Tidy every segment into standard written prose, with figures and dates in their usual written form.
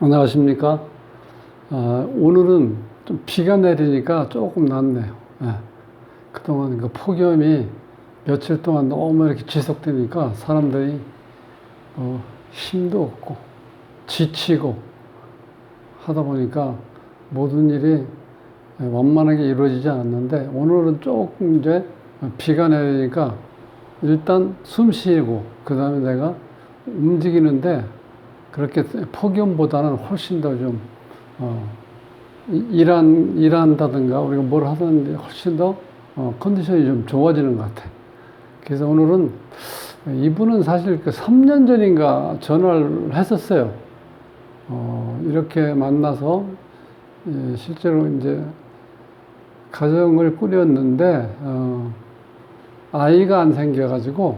안녕하십니까. 오늘은 좀 비가 내리니까 조금 낫네요. 그동안 그 폭염이 며칠 동안 너무 이렇게 지속되니까 사람들이 힘도 없고 지치고 하다 보니까 모든 일이 원만하게 이루어지지 않았는데, 오늘은 조금 이제 비가 내리니까 일단 숨 쉬고 그 다음에 내가 움직이는데 그렇게 폭염보다는 훨씬 더 좀 일한다든가 우리가 뭘 하든지 훨씬 더 컨디션이 좀 좋아지는 것 같아. 그래서 오늘은 이분은 사실 그 3년 전인가 전화를 했었어요. 이렇게 만나서 실제로 이제 가정을 꾸렸는데 아이가 안 생겨가지고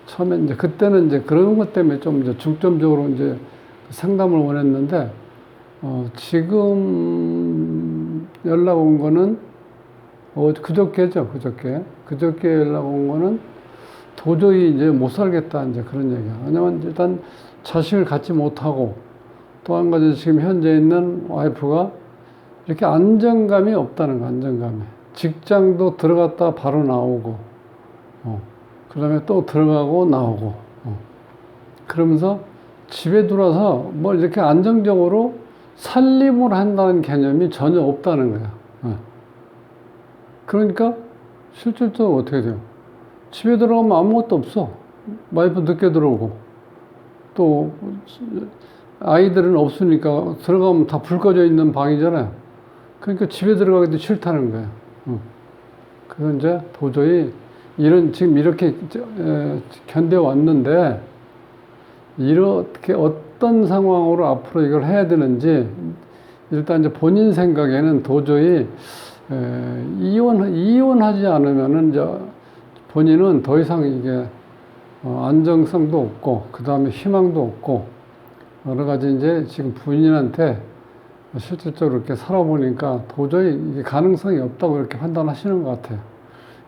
처음에 이제 그때는 이제 그런 것 때문에 좀 이제 중점적으로 이제 상담을 원했는데, 지금 연락 온 거는 그저께죠. 그저께 연락 온 거는 도저히 이제 못 살겠다, 이제 그런 얘기야. 왜냐면 일단 자식을 갖지 못하고, 또 한 가지 지금 현재 있는 와이프가 이렇게 안정감이 없다는 거, 안정감이. 직장도 들어갔다 바로 나오고, 그 다음에 또 들어가고 나오고, 그러면서 집에 들어와서 뭘 이렇게 안정적으로 살림을 한다는 개념이 전혀 없다는 거야. 그러니까 실질적으로 어떻게 돼요? 집에 들어가면 아무것도 없어. 와이프 늦게 들어오고, 또 아이들은 없으니까 들어가면 다 불 꺼져 있는 방이잖아요. 그러니까 집에 들어가기도 싫다는 거예요. 그래서 이제 도저히 지금 이렇게 견뎌왔는데, 이렇게 어떤 상황으로 앞으로 이걸 해야 되는지, 일단 이제 본인 생각에는 도저히 이혼하지 않으면은 이제 본인은 더 이상 이게 안정성도 없고, 그 다음에 희망도 없고, 여러 가지 이제 지금 부인한테 실질적으로 이렇게 살아보니까 도저히 이게 가능성이 없다고 이렇게 판단하시는 것 같아요.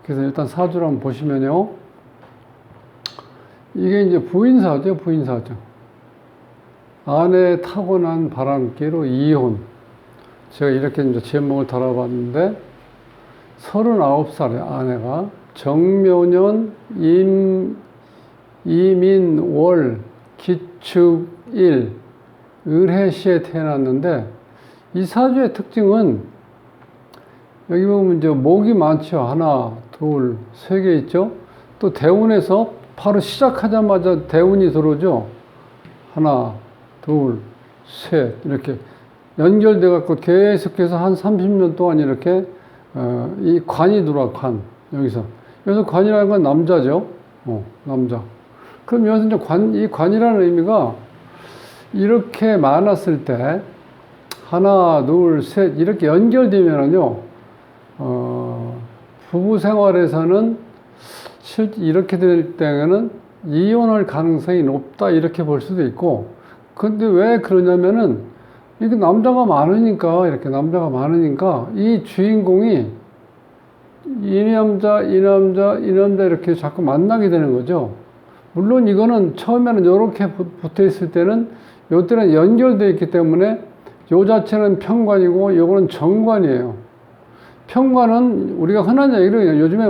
그래서 일단 사주를 한번 보시면요. 이게 이제 부인사죠. 아내의 타고난 바람기로 이혼. 제가 이렇게 이제 제목을 달아봤는데, 39살의 아내가 정묘년 이민월 기축일 을해시에 태어났는데, 이 사주의 특징은 여기 보면 이제 목이 많죠. 하나, 둘, 세 개 있죠. 또 대운에서 바로 시작하자마자 대운이 들어오죠. 하나, 둘, 셋, 이렇게 연결돼 갖고 계속해서 한 30년 동안 이렇게 이 관이 들어와. 관, 여기서 관이라는 건 남자죠. 남자. 그럼 여기서 이제 이 관이라는 의미가 이렇게 많았을 때 하나, 둘, 셋 이렇게 연결되면은요, 부부 생활에서는 이렇게 될 때에는 이혼할 가능성이 높다, 이렇게 볼 수도 있고. 근데 왜 그러냐면은 이게 남자가 많으니까, 이 주인공이 이 남자 이렇게 자꾸 만나게 되는 거죠. 물론 이거는 처음에는 이렇게 붙어 있을 때는, 요때는 연결되어 있기 때문에 요 자체는 편관이고 요거는 정관이에요. 편관은 우리가 흔한 얘기로 그냥 요즘에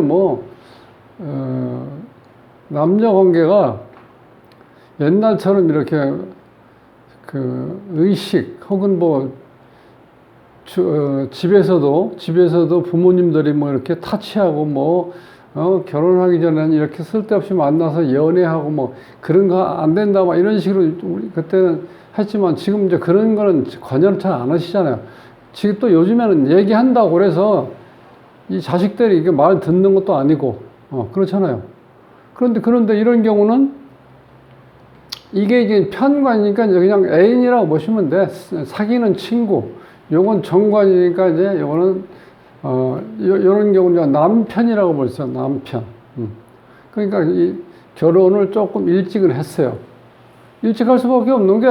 남녀 관계가 옛날처럼 이렇게 의식 혹은 집에서도 부모님들이 이렇게 타치하고 결혼하기 전에는 이렇게 쓸데없이 만나서 연애하고 그런 거 안 된다 이런 식으로 우리 그때는 했지만, 지금 이제 그런 거는 관여를 잘 안 하시잖아요. 지금 또 요즘에는 얘기한다고 그래서 이 자식들이 이게 말 듣는 것도 아니고, 그렇잖아요. 그런데 이런 경우는 이게 이제 편관이니까 그냥 애인이라고 보시면 돼. 사귀는 친구. 요건 정관이니까 이제 요거는, 요런 경우는 남편이라고 볼 수 있어요. 남편. 그러니까 이 결혼을 조금 일찍은 했어요. 일찍 할 수밖에 없는 게,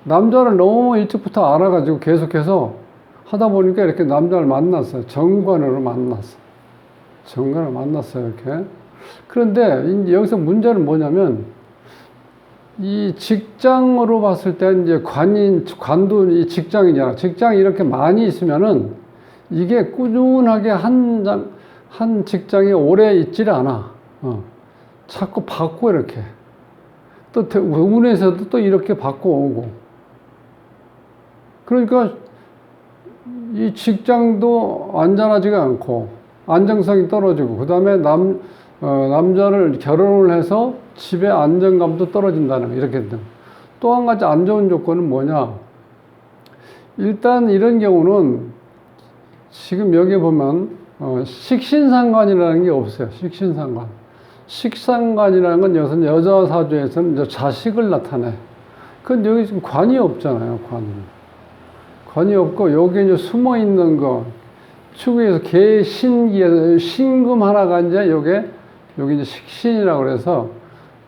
남자를 너무 일찍부터 알아가지고 계속해서 하다 보니까 이렇게 남자를 만났어요. 정관으로 만났어요. 이렇게. 그런데 이제 여기서 문제는 뭐냐면 이 직장으로 봤을 때 이제 관도 이 직장이잖아. 직장이 이렇게 많이 있으면은 이게 꾸준하게 한 직장에 오래 있질 않아. 자꾸 바꿔 이렇게. 또 운에서도 또 이렇게 바꿔오고. 그러니까 이 직장도 안전하지가 않고 안정성이 떨어지고 그 다음에 남자를 결혼을 해서 집의 안정감도 떨어진다는 거 이렇게 등. 또 한 가지 안 좋은 조건은 뭐냐? 일단 이런 경우는 지금 여기 보면 식신상관이라는 게 없어요. 식신상관. 식상관이라는 건 여자 사주에서는 이제 자식을 나타내. 근데 여기 지금 관이 없잖아요. 관이 없고 여기 이제 숨어 있는 거. 축에서 개신기에서 신금 하나가 이제 여기 이제 식신이라고 그래서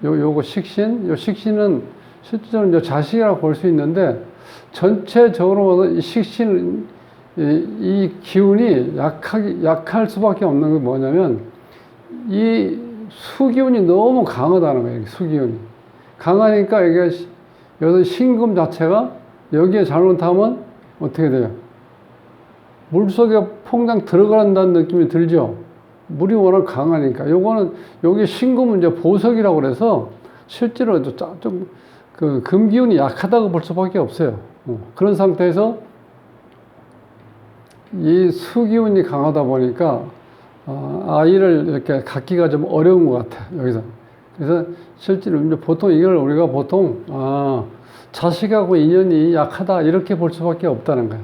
요거 식신, 요 식신은 실제로 이제 자식이라고 볼 수 있는데 전체적으로 이 식신 이 기운이 약할 수밖에 없는 게 뭐냐면 이 수기운이 너무 강하다는 거예요. 수기운이 강하니까 이게 여기서 신금 자체가 여기에 잘못하면 어떻게 돼요? 물속에 퐁당 들어간다는 느낌이 들죠. 물이 워낙 강하니까. 요거는 여기 신금은 이제 보석이라고 그래서 실제로 좀 그 금기운이 약하다고 볼 수밖에 없어요. 그런 상태에서 이 수기운이 강하다 보니까 아이를 이렇게 갖기가 좀 어려운 것 같아. 여기서. 그래서 실제로 이제 보통 이걸 우리가 보통 자식하고 인연이 약하다 이렇게 볼 수밖에 없다는 거예요.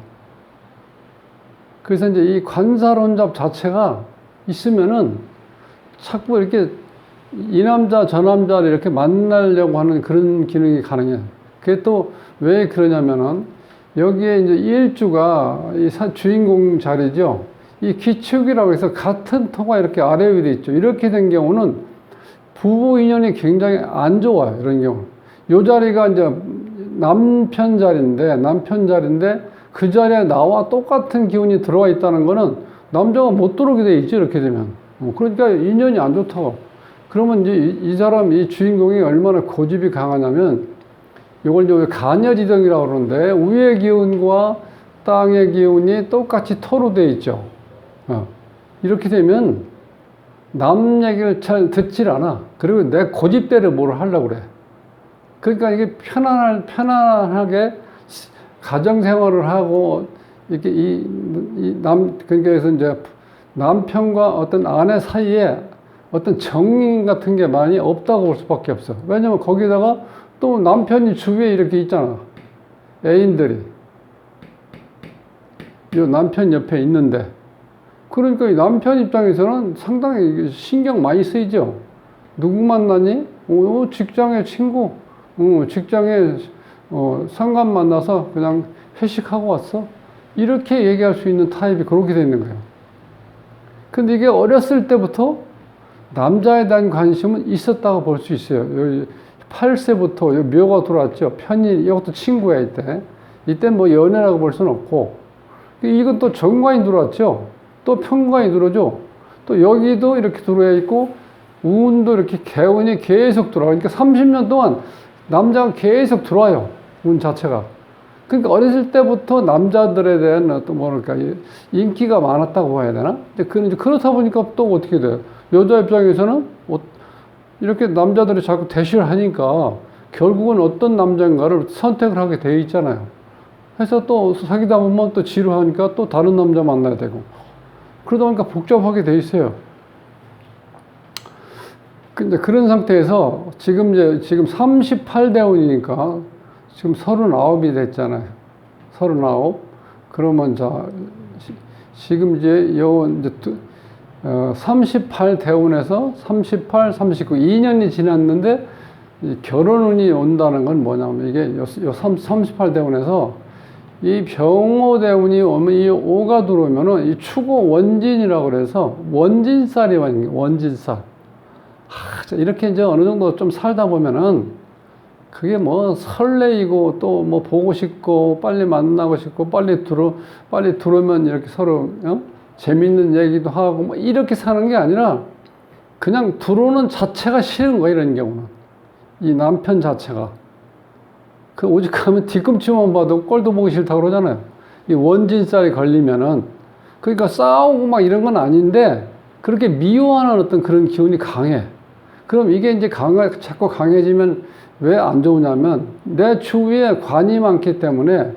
그래서 이제 이 관사론잡 자체가 있으면은 자꾸 이렇게 이 남자 저 남자를 이렇게 만나려고 하는 그런 기능이 가능해요. 그게 또 왜 그러냐면은 여기에 이제 일주가 이 주인공 자리죠. 이 기축이라고 해서 같은 터가 이렇게 아래 위에 있죠. 이렇게 된 경우는 부부 인연이 굉장히 안 좋아요. 이런 경우. 요 자리가 이제 남편 자리인데 그 자리에 나와 똑같은 기운이 들어와 있다는 거는 남자가 못 들어오게 돼 있죠. 이렇게 되면. 그러니까 인연이 안 좋다고. 그러면 이제 이 사람, 이 주인공이 얼마나 고집이 강하냐면 이걸 이제 간여지정이라고 그러는데 위의 기운과 땅의 기운이 똑같이 터로 돼 있죠. 이렇게 되면 남 얘기를 잘 듣질 않아. 그리고 내 고집대로 뭘 하려고 그래. 그러니까 이게 편안하게 가정생활을 하고, 이렇게 그러니까 그래서 이제 남편과 어떤 아내 사이에 어떤 정이 같은 게 많이 없다고 볼 수밖에 없어. 왜냐면 거기다가 또 남편이 주위에 이렇게 있잖아. 애인들이. 이 남편 옆에 있는데. 그러니까 이 남편 입장에서는 상당히 신경 많이 쓰이죠. 누구 만나니? 직장의 친구. 직장에 상관 만나서 그냥 회식하고 왔어. 이렇게 얘기할 수 있는 타입이 그렇게 되어 있는 거예요. 근데 이게 어렸을 때부터 남자에 대한 관심은 있었다고 볼 수 있어요. 8세부터 묘가 들어왔죠. 편인, 이것도 친구야, 이때 뭐 연애라고 볼 수는 없고. 이건 또 정관이 들어왔죠. 또 편관이 들어오죠. 또 여기도 이렇게 들어와 있고, 운도 이렇게 개운이 계속 들어와. 그러니까 30년 동안 남자가 계속 들어와요. 운 자체가. 그러니까 어렸을 때부터 남자들에 대한 어떤 뭐랄까 인기가 많았다고 봐야 되나? 근데 그렇다 보니까 또 어떻게 돼요? 여자 입장에서는 이렇게 남자들이 자꾸 대시를 하니까 결국은 어떤 남자인가를 선택을 하게 되어 있잖아요. 그래서 또 사귀다 보면 또 지루하니까 또 다른 남자 만나야 되고 그러다 보니까 복잡하게 돼 있어요. 근데 그런 상태에서 지금 38대운이니까 지금 39이 됐잖아요. 39. 그러면 지금 이제 38대운에서 38, 39, 2년이 지났는데 결혼운이 온다는 건 뭐냐면 이게 38대운에서 이 병오대운이 오면 이 오가 들어오면은 이 축오 원진이라고 그래서 원진살이 원진살. 이렇게 이제 어느 정도 좀 살다 보면은 그게 뭐 설레이고 또 뭐 보고 싶고 빨리 만나고 싶고 빨리 들어오면 이렇게 서로 재밌는 얘기도 하고 뭐 이렇게 사는 게 아니라 그냥 들어오는 자체가 싫은 거야, 이런 경우는. 이 남편 자체가. 그 오직하면 뒤꿈치만 봐도 꼴도 보기 싫다고 그러잖아요. 이 원진살이 걸리면은, 그러니까 싸우고 막 이런 건 아닌데, 그렇게 미워하는 어떤 그런 기운이 강해. 그럼 이게 이제 자꾸 강해지면 왜 안 좋으냐면, 내 주위에 관이 많기 때문에,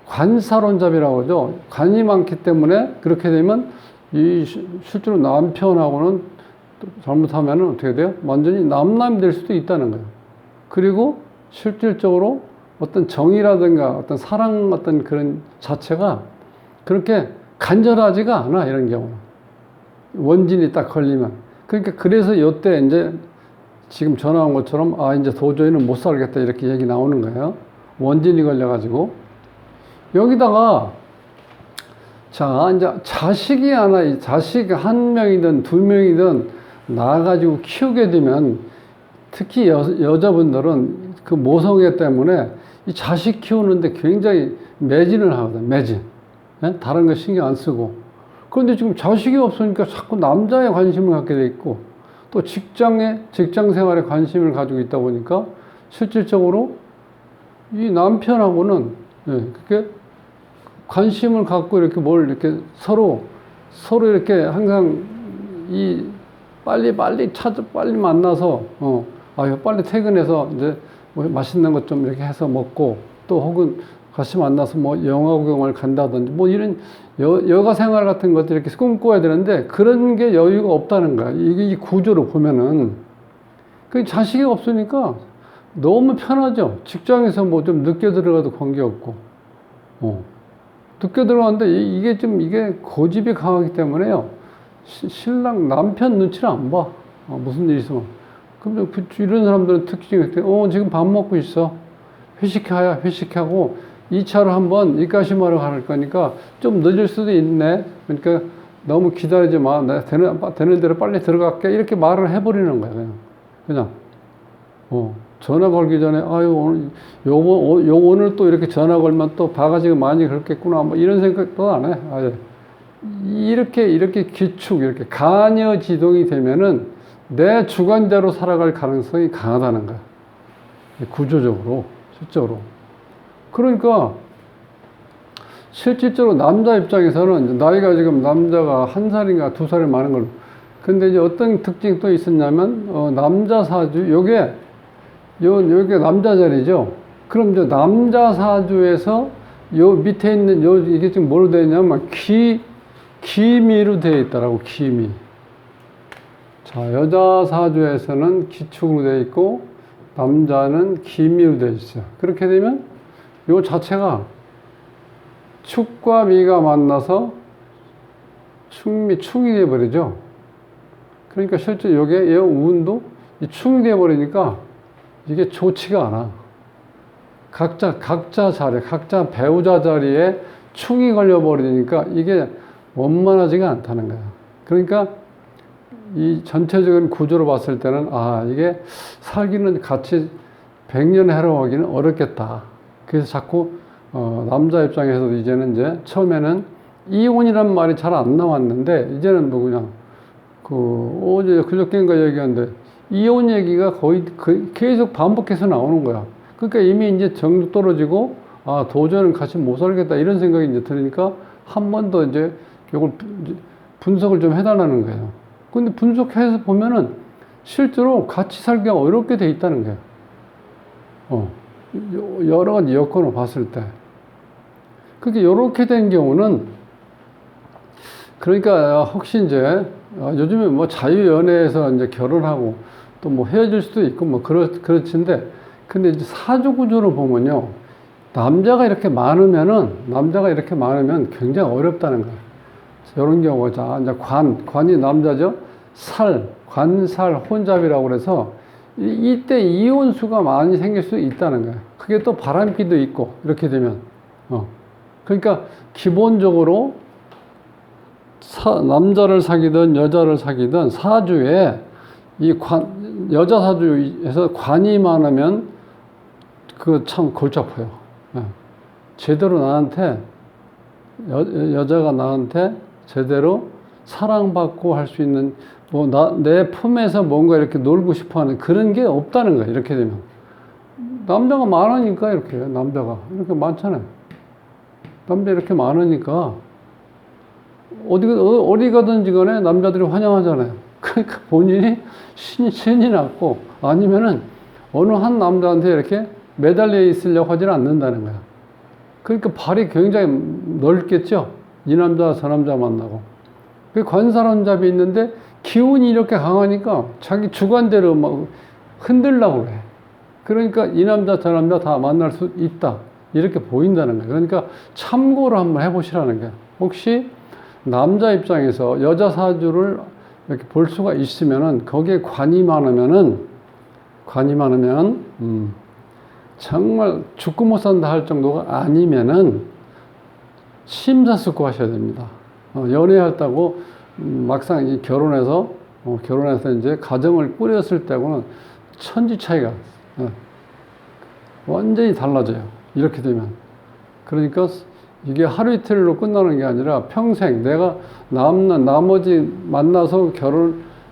관사론잡이라고 그러죠. 관이 많기 때문에 그렇게 되면 실제로 남편하고는 잘못하면 어떻게 돼요? 완전히 남남이 될 수도 있다는 거예요. 그리고 실질적으로 어떤 정이라든가 어떤 사랑 어떤 그런 자체가 그렇게 간절하지가 않아, 이런 경우는. 원진이 딱 걸리면. 그러니까 그래서 이때 이제 지금 전화 온 것처럼 이제 도저히는 못 살겠다 이렇게 얘기 나오는 거예요. 원진이 걸려가지고. 여기다가 자, 이제 자식 한 명이든 두 명이든 낳아가지고 키우게 되면 특히 여자분들은 그 모성애 때문에 이 자식 키우는데 굉장히 매진을 하거든, 매진. 예? 다른 거 신경 안 쓰고. 그런데 지금 자식이 없으니까 자꾸 남자에 관심을 갖게 돼 있고 또 직장 생활에 관심을 가지고 있다 보니까 실질적으로 이 남편하고는 그렇게 관심을 갖고 이렇게 이렇게 서로 이렇게 항상 빨리 만나서, 빨리 퇴근해서 이제 뭐 맛있는 것 좀 이렇게 해서 먹고 또 혹은 같이 만나서 뭐 영화 구경을 간다든지 뭐 이런 여가 생활 같은 것들 이렇게 꿈꿔야 되는데 그런 게 여유가 없다는 거야. 이 구조로 보면은. 그 자식이 없으니까 너무 편하죠. 직장에서 뭐 좀 늦게 들어가도 관계없고, 늦게 들어갔는데 이게 고집이 강하기 때문에요. 신랑 남편 눈치를 안 봐. 무슨 일이 있으면. 그럼 이런 사람들은 특징이 지금 밥 먹고 있어. 회식하고 2차로 한번 이까시마로 갈 거니까 좀 늦을 수도 있네. 그러니까 너무 기다리지 마. 내가 되는 대로 빨리 들어갈게. 이렇게 말을 해버리는 거야. 그냥. 전화 걸기 전에, 오늘 또 이렇게 전화 걸면 또 바가지가 많이 그렇겠구나. 뭐 이런 생각도 안 해. 이렇게 기축, 이렇게 간여지동이 되면은 내 주관대로 살아갈 가능성이 강하다는 거야. 구조적으로, 실적으로. 그러니까 실질적으로 남자 입장에서는 나이가 지금 남자가 1살인가 2살이 많은 걸로. 근데 이제 어떤 특징이 또 있었냐면, 남자 사주, 요게 남자 자리죠. 그럼 이제 남자 사주에서 요 밑에 있는 이게 지금 뭐로 되어 있냐면 기미로 되어 있다라고, 기미. 자, 여자 사주에서는 기축으로 되어 있고 남자는 기미로 되어 있어요. 그렇게 되면 요 자체가 축과 미가 만나서 축이 되어 버리죠. 그러니까 실제 요게 운도 축이 되어 버리니까 이게 좋지가 않아. 각자 자리, 각자 배우자 자리에 축이 걸려버리니까 이게 원만하지가 않다는 거야. 그러니까 이 전체적인 구조로 봤을 때는 이게 살기는 같이 100년 해로하기는 어렵겠다. 그래서 자꾸 남자 입장에서도 이제는 이제 처음에는 이혼이란 말이 잘 안 나왔는데 이제는 뭐 그냥 어제 그저께인가 얘기하는데 이혼 얘기가 거의 계속 반복해서 나오는 거야. 그러니까 이미 이제 정도 떨어지고 도저는 같이 못 살겠다 이런 생각이 이제 들으니까 한 번 더 이제 이걸 분석을 좀 해달라는 거예요. 근데 분석해서 보면은 실제로 같이 살기가 어렵게 돼 있다는 거예요. 여러 가지 여건을 봤을 때. 그렇게 이렇게 된 경우는 그러니까 혹시 이제 요즘에 뭐 자유연애에서 이제 결혼하고 또 뭐 헤어질 수도 있고 뭐 그렇지인데 근데 이제 사주 구조를 보면요. 남자가 이렇게 많으면 굉장히 어렵다는 거예요. 이런 경우가 자, 이제 관이 남자죠. 관살 혼잡이라고 그래서 이때 이혼수가 많이 생길 수 있다는 거예요. 그게 또 바람기도 있고 이렇게 되면 그러니까 기본적으로 남자를 사귀든 여자를 사귀든 사주에 여자 사주에서 관이 많으면 그거 참 골치 아파요. 제대로 여자가 나한테 제대로 사랑받고 할 수 있는 뭐, 내 품에서 뭔가 이렇게 놀고 싶어 하는 그런 게 없다는 거야, 이렇게 되면. 남자가 많으니까, 이렇게, 남자가. 이렇게 많잖아요. 남자 이렇게 많으니까, 어디 가든지 간에 남자들이 환영하잖아요. 그러니까 본인이 신이 났고, 아니면은 어느 한 남자한테 이렇게 매달려 있으려고 하지는 않는다는 거야. 그러니까 발이 굉장히 넓겠죠? 이 남자, 저 남자 만나고. 그 관사론잡이 있는데 기운이 이렇게 강하니까 자기 주관대로 막 흔들려고 그래. 그러니까 이 남자, 저 남자 다 만날 수 있다. 이렇게 보인다는 거예요. 그러니까 참고를 한번 해보시라는 거예요. 혹시 남자 입장에서 여자 사주를 이렇게 볼 수가 있으면은 거기에 관이 많으면 정말 죽고 못 산다 할 정도가 아니면은 심사숙고하셔야 됩니다. 연애했다고 막상 결혼해서 이제 가정을 꾸렸을 때하고는 천지 차이가 완전히 달라져요. 이렇게 되면. 그러니까 이게 하루 이틀로 끝나는 게 아니라 평생 내가 나머지 만나서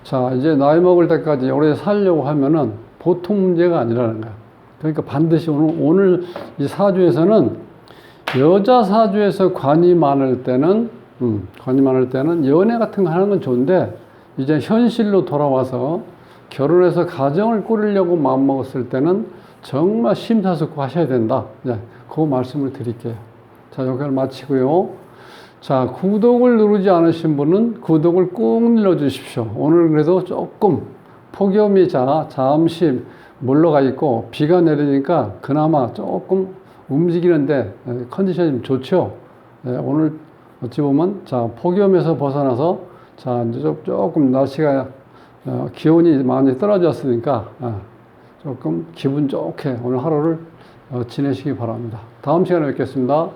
자, 이제 나이 먹을 때까지 오래 살려고 하면은 보통 문제가 아니라는 거야. 그러니까 반드시 오늘 이 사주에서는 여자 사주에서 관이 많을 때는 연애 같은 거 하는 건 좋은데 이제 현실로 돌아와서 결혼해서 가정을 꾸리려고 마음먹었을 때는 정말 심사숙고 하셔야 된다. 네, 그 말씀을 드릴게요. 자, 여기를 마치고요. 자, 구독을 누르지 않으신 분은 구독을 꾹 눌러주십시오. 오늘 그래도 조금 폭염이 잠시 물러가 있고 비가 내리니까 그나마 조금 움직이는데 컨디션이 좀 좋죠. 오늘 어찌 보면 폭염에서 벗어나서 이제 조금 날씨가 기온이 많이 떨어졌으니까 조금 기분 좋게 오늘 하루를 지내시기 바랍니다. 다음 시간에 뵙겠습니다.